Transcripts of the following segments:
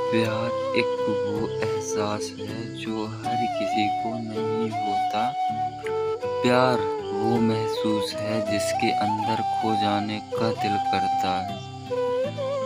प्यार एक वो एहसास है जो हर किसी को नहीं होता। प्यार वो महसूस है जिसके अंदर खो जाने का दिल करता है।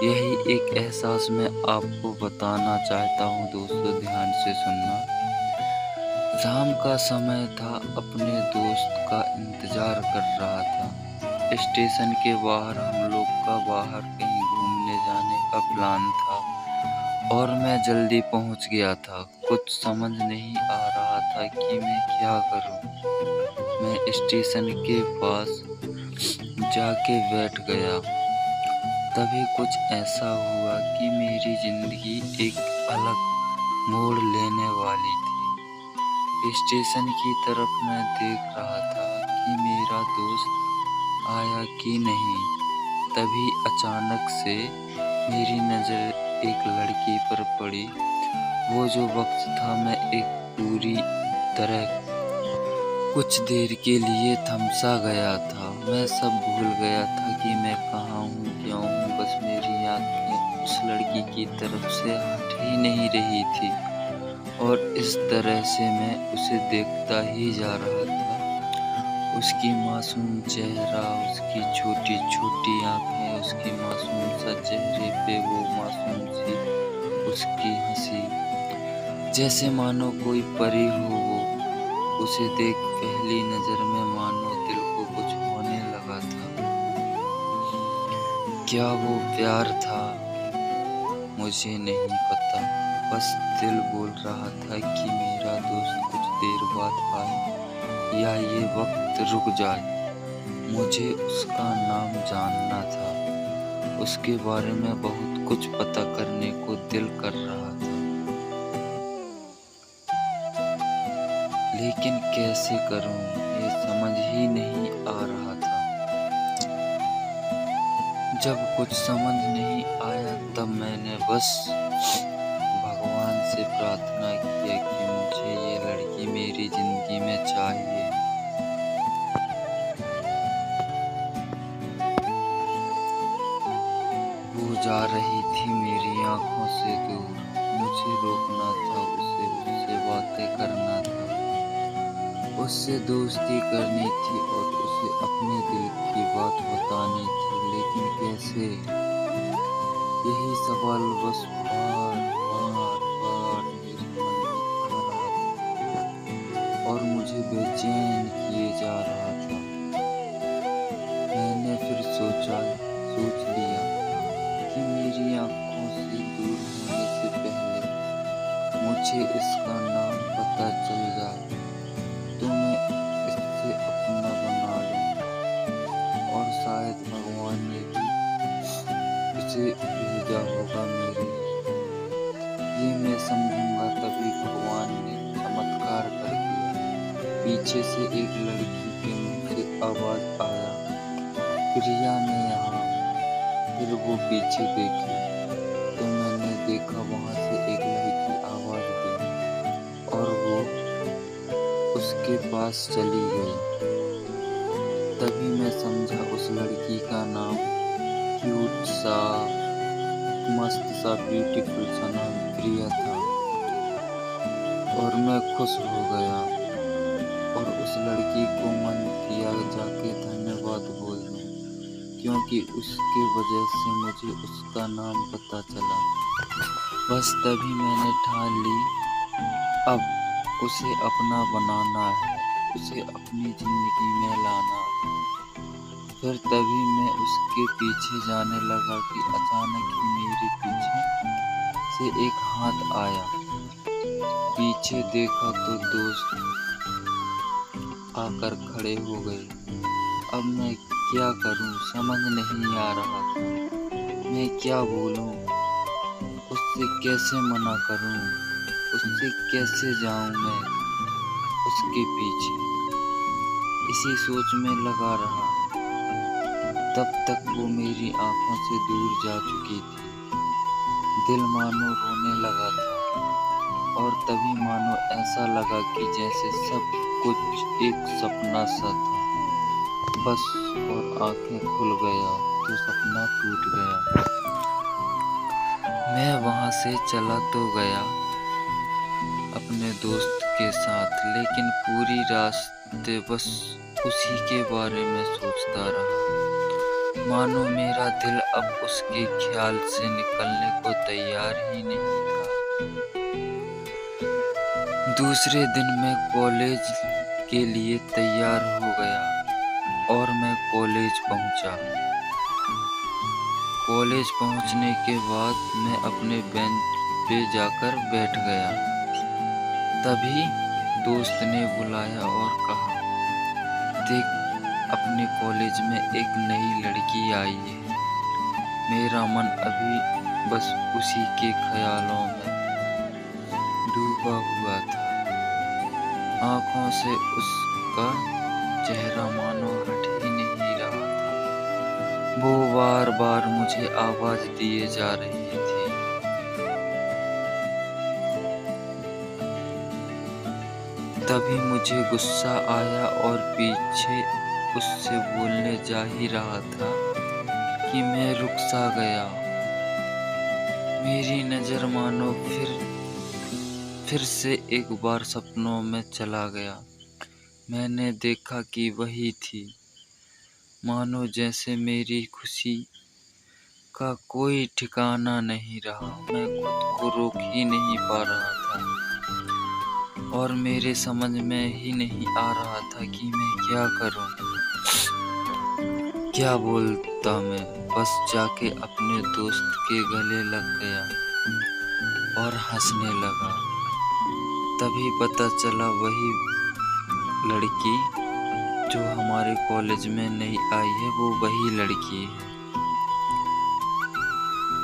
यही एक एहसास मैं आपको बताना चाहता हूँ दोस्तों, ध्यान से सुनना। शाम का समय था, अपने दोस्त का इंतजार कर रहा था। स्टेशन के बाहर हम लोग का बाहर कहीं घूमने जाने का प्लान था और मैं जल्दी पहुंच गया था। कुछ समझ नहीं आ रहा था कि मैं क्या करूं। मैं स्टेशन के पास जाके बैठ गया। तभी कुछ ऐसा हुआ कि मेरी जिंदगी एक अलग मोड़ लेने वाली थी। स्टेशन की तरफ मैं देख रहा था कि मेरा दोस्त आया कि नहीं। तभी अचानक से मेरी नज़र एक लड़की पर पड़ी। वो जो वक्त था, मैं एक पूरी तरह कुछ देर के लिए थमसा गया था। मैं सब भूल गया था कि मैं कहाँ हूँ, क्या हूँ। बस मेरी आँखें उस लड़की की तरफ से हट ही नहीं रही थी और इस तरह से मैं उसे देखता ही जा रहा था। उसकी मासूम चेहरा, उसकी छोटी छोटी आँखें, उसकी मासूम सा चेहरे पे वो मासूम सी उसकी हंसी, जैसे मानो कोई परी हो वो। उसे देख पहली नजर में मानो दिल को कुछ होने लगा था। क्या वो प्यार था? मुझे नहीं पता। बस दिल बोल रहा था कि मेरा दोस्त कुछ देर बाद आए या ये वक्त रुक जाए। मुझे उसका नाम जानना था। उसके बारे में बहुत कुछ पता करने को दिल कर रहा था, लेकिन कैसे करूं, ये समझ ही नहीं आ रहा था। जब कुछ समझ नहीं आया तब मैंने बस भगवान से प्रार्थना किया कि मुझे ये लड़की मेरी जिंदगी में चाहिए। वो जा रही थी मेरी आंखों से दूर। मुझे रोकना था उसे, उससे बातें करना था, उससे दोस्ती करनी थी और उसे अपने दिल की बात बतानी थी, लेकिन कैसे? यही सवाल बस बार बार बार मेरे मन में आ रहा था और मुझे बेचैन किए जा रहा था। मैंने फिर सोच लिया कि मेरी आंखों से दूर होने से पहले मुझे इसका नाम पता चल जाए तो मैं इससे अपना बना लूं और शायद भगवान ने भी इसे भेजा होगा मेरे लिए। ये मैं समझूंगा तभी भगवान ने चमत्कार कर दिया। पीछे से एक लड़की के मुंह से आवाज आया, प्रिया ने यहाँ। फिर वो पीछे देखी तो मैंने देखा वहां से एक लड़की आवाज दी और वो उसके पास चली गई। तभी मैं समझा उस लड़की का नाम क्यूट सा, मस्त सा, ब्यूटीफुल सा नाम प्रिया था और मैं खुश हो गया और उस लड़की को मन किया जाके धन्यवाद बोल दूं, क्योंकि उसके वजह से मुझे उसका नाम पता चला। बस तभी मैंने ठान ली, अब उसे अपना बनाना है, उसे अपनी जिंदगी में लाना है। फिर तभी मैं उसके पीछे जाने लगा कि अचानक ही मेरे पीछे से एक हाथ आया। पीछे देखा तो दोस्त आकर खड़े हो गए। अब मैं क्या करूं, समझ नहीं आ रहा था। मैं क्या बोलूं, उससे कैसे मना करूं, उससे कैसे जाऊं मैं उसके पीछे। इसी सोच में लगा रहा। तब तक वो मेरी आंखों से दूर जा चुकी थी। दिल मानो रोने लगा था और तभी मानो ऐसा लगा कि जैसे सब कुछ एक सपना सा था। बस और आंखें खुल गया तो सपना टूट गया। मैं वहां से चला तो गया अपने दोस्त के साथ, लेकिन पूरी रास्ते बस उसी के बारे में सोचता रहा। मानो मेरा दिल अब उसके ख्याल से निकलने को तैयार ही नहीं था। दूसरे दिन मैं कॉलेज के लिए तैयार हो गया और मैं कॉलेज पहुंचा। कॉलेज पहुंचने के बाद मैं अपने बेंच पे जाकर बैठ गया। तभी दोस्त ने बुलाया और कहा, देख, अपने कॉलेज में एक नई लड़की आई है। मेरा मन अभी बस उसी के ख्यालों में डूबा हुआ था। आंखों से उसका चेहरा मानो हट ही नहीं रहा था। वो बार बार मुझे आवाज दिए जा रही थी। तभी मुझे गुस्सा आया और पीछे उससे बोलने जा ही रहा था कि मैं रुक सा गया। मेरी नजर मानो फिर से एक बार सपनों में चला गया। मैंने देखा कि वही थी। मानो जैसे मेरी खुशी का कोई ठिकाना नहीं रहा। मैं खुद को रोक ही नहीं पा रहा था और मेरे समझ में ही नहीं आ रहा था कि मैं क्या करूं, क्या बोलता। मैं बस जाके अपने दोस्त के गले लग गया और हंसने लगा। तभी पता चला वही लड़की जो हमारे कॉलेज में नई आई है, वो वही लड़की है।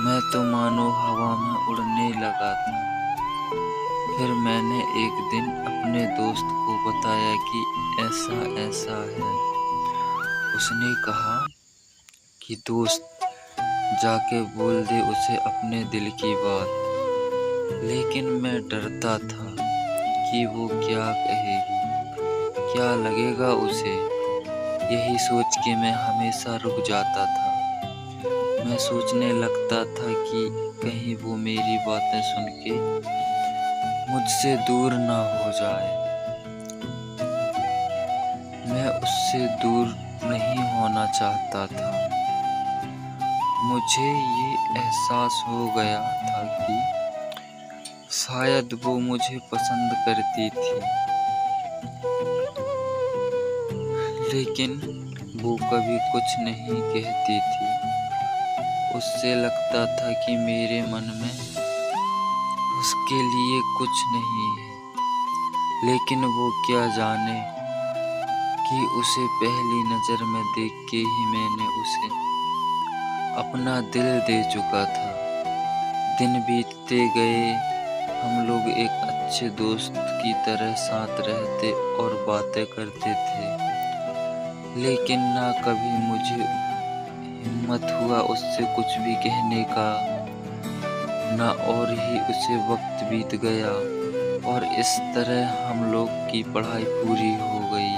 मैं तो मानो हवा में उड़ने लगा था। फिर मैंने एक दिन अपने दोस्त को बताया कि ऐसा ऐसा है। उसने कहा कि दोस्त, जाके बोल दे उसे अपने दिल की बात। लेकिन मैं डरता था कि वो क्या कहेगी, क्या लगेगा उसे। यही सोच के मैं हमेशा रुक जाता था। मैं सोचने लगता था कि कहीं वो मेरी बातें सुन के मुझसे दूर ना हो जाए। मैं उससे दूर नहीं होना चाहता था। मुझे ये एहसास हो गया था कि शायद वो मुझे पसंद करती थी, लेकिन वो कभी कुछ नहीं कहती थी। उससे लगता था कि मेरे मन में उसके लिए कुछ नहीं है, लेकिन वो क्या जाने कि उसे पहली नजर में देख के ही मैंने उसे अपना दिल दे चुका था। दिन बीतते गए, हम लोग एक अच्छे दोस्त की तरह साथ रहते और बातें करते थे, लेकिन ना कभी मुझे हिम्मत हुआ उससे कुछ भी कहने का, ना। और ही उसे वक्त बीत गया और इस तरह हम लोग की पढ़ाई पूरी हो गई।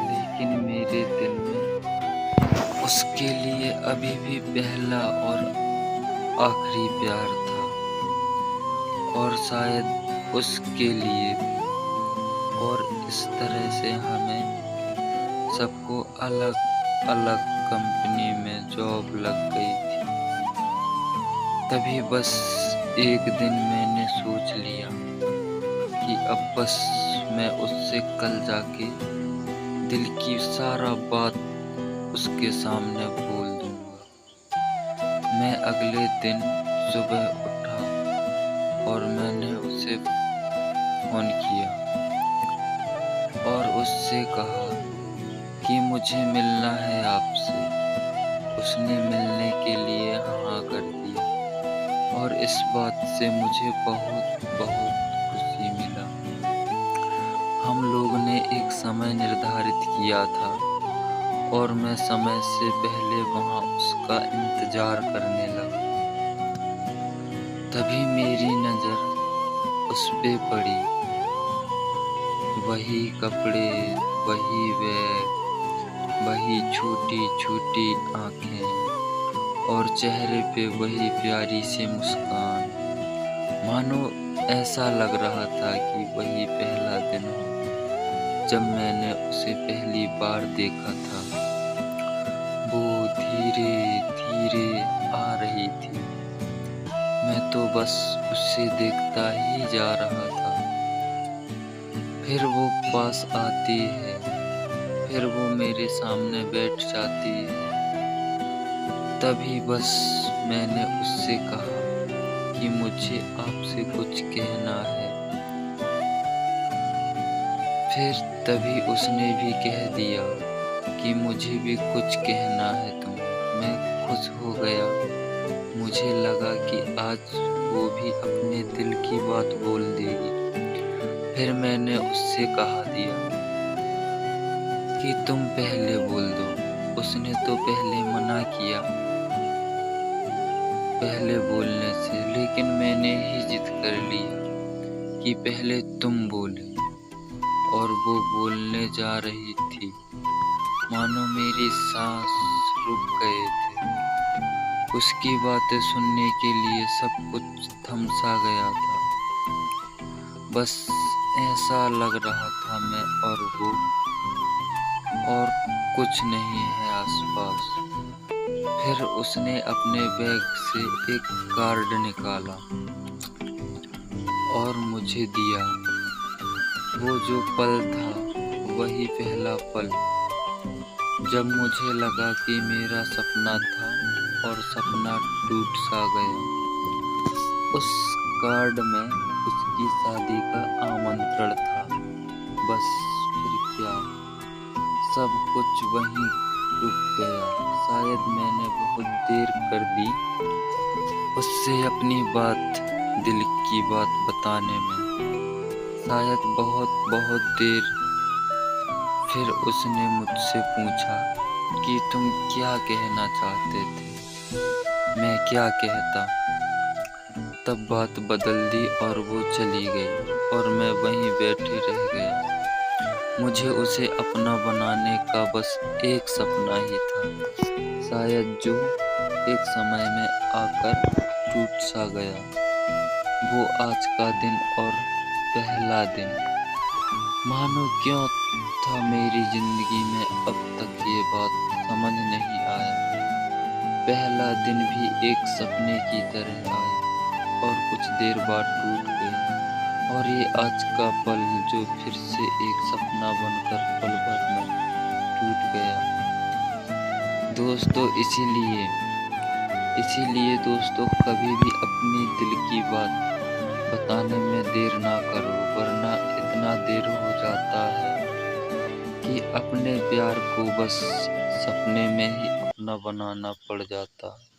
लेकिन मेरे दिल में उसके लिए अभी भी पहला और आखिरी प्यार था, और शायद उसके लिए। और इस तरह से हमें सबको अलग अलग कंपनी में जॉब लग गई थी। तभी बस एक दिन मैंने सोच लिया कि अब बस मैं उससे कल जाके दिल की सारा बात उसके सामने बोल दूंगा। मैं अगले दिन सुबह उठा और मैंने उसे फोन किया और उससे कहा कि मुझे मिलना है आपसे। उसने मिलने के लिए हाँ कर दिया और इस बात से मुझे बहुत बहुत खुशी मिला। हम लोग ने एक समय निर्धारित किया था और मैं समय से पहले वहाँ उसका इंतजार करने लगा। तभी मेरी नज़र उस पे पड़ी। वही कपड़े, वही बैग, वही छोटी छोटी आंखें और चेहरे पे वही प्यारी सी मुस्कान। मानो ऐसा लग रहा था कि वही पहला दिन हो जब मैंने उसे पहली बार देखा था। वो धीरे धीरे आ रही थी, मैं तो बस उसे देखता ही जा रहा था। फिर वो पास आती है, फिर वो मेरे सामने बैठ जाती है। तभी बस मैंने उससे कहा कि मुझे आपसे कुछ कहना है। फिर तभी उसने भी कह दिया कि मुझे भी कुछ कहना है तुम्हें। मैं खुश हो गया, मुझे लगा कि आज वो भी अपने दिल की बात बोल देगी। फिर मैंने उससे कहा दिया कि तुम पहले बोल दो। उसने तो पहले मना किया पहले बोलने से, लेकिन मैंने ही जिद कर लिया कि पहले तुम बोले। और वो बोलने जा रही थी, मानो मेरी सांस रुक गए थे। उसकी बातें सुनने के लिए सब कुछ थम सा गया था। बस ऐसा लग रहा था मैं और वो, और कुछ नहीं है आसपास। फिर उसने अपने बैग से एक कार्ड निकाला और मुझे दिया। वो जो पल था वही पहला पल जब मुझे लगा कि मेरा सपना था और सपना टूट सा गया। उस कार्ड में उसकी शादी का आमंत्रण था। बस फिर क्या, सब कुछ वहीं रुक गया। शायद मैंने बहुत देर कर दी उससे अपनी बात, दिल की बात बताने में। शायद बहुत बहुत देर। फिर उसने मुझसे पूछा कि तुम क्या कहना चाहते थे। मैं क्या कहता। तब बात बदल दी और वो चली गई और मैं वहीं बैठे रह गया। मुझे उसे अपना बनाने का बस एक सपना ही था, शायद जो एक समय में आकर टूट सा गया। वो आज का दिन और पहला दिन, मानो क्यों था मेरी जिंदगी में अब तक ये बात समझ नहीं आया। पहला दिन भी एक सपने की तरह आया और कुछ देर बाद टूट गई। और ये आज का पल जो फिर से एक सपना बनकर पल भर में टूट गया। दोस्तों इसीलिए दोस्तों, कभी भी अपनी दिल की बात बताने में देर ना करो, वरना इतना देर हो जाता है कि अपने प्यार को बस सपने में ही अपना बनाना पड़ जाता है।